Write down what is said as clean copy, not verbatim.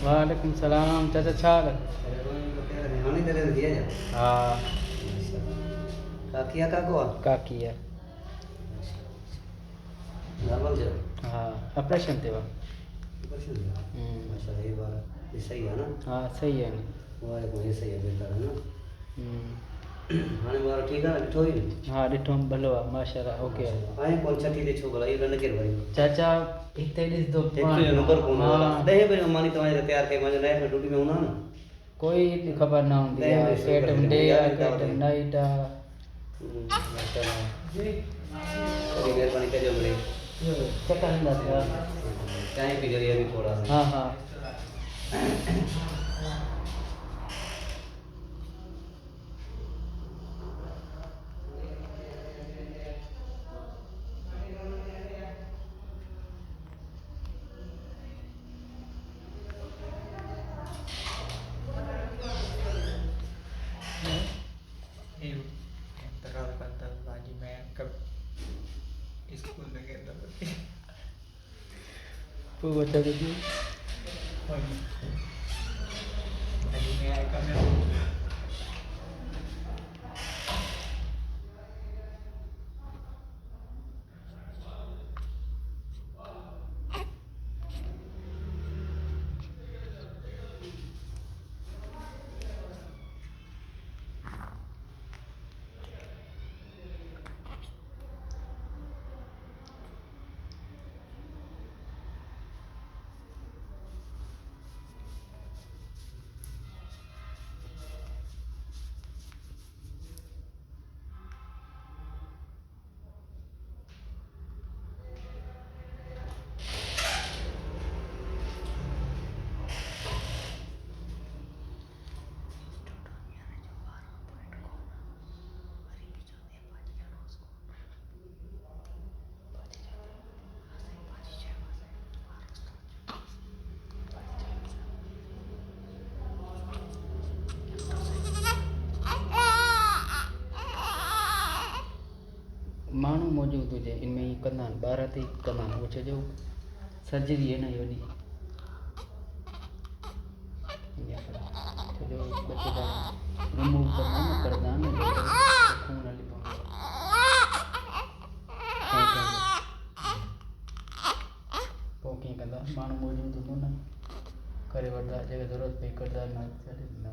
वालेकुम सलाम चाचा छाल। हाँ काकिया काको काकी है। नॉर्मल जो हाँ ऑपरेशन थे वह। ऑपरेशन अच्छा ये बार ये सही है ना हाँ सही है। वो ये सही है बेहतर है ना हम्म, हाणे बार ठीक है ना ॾिठो ई हाँ ॾिठो भलो आहे माशाल्लाह ओके आहे। हाणे कोन छठी ते छो भला इहो न केरु भई चाचा हिते ॾिसंदो हिकु जो नंबर कोन हाँ 10 बजे मानी तव्हांजे तयार कई मुंहिंजे नाइट में ड्यूटी में हूंदा न कोई ख़बर ना होंदी नहीं, है नहीं, केट शुक्र है, डे याद है नहीं था केट बताइए। नाइट है। माशाल्लाह बड़ी मेहरबानी कजो मिले चक्कर हूंदा था। चांहि पी जरिए भी थोड़ा सा हाँ हाँ कोई बता दीजिए। माण्हू मौजूद हुजे इनमें ई कंदा आहिनि ॿार ते ई कंदा आहिनि उहो छो सर्जरी है ना ये वाली जो बच्चे का रिमूव करना ना करना ना जो खून हली पवंदो पोइ कीअं कंदा माण्हू मौजूद हूंदो न करे वठंदा जंहिंखे ज़रूरत पई कंदा न करे ॾींदा।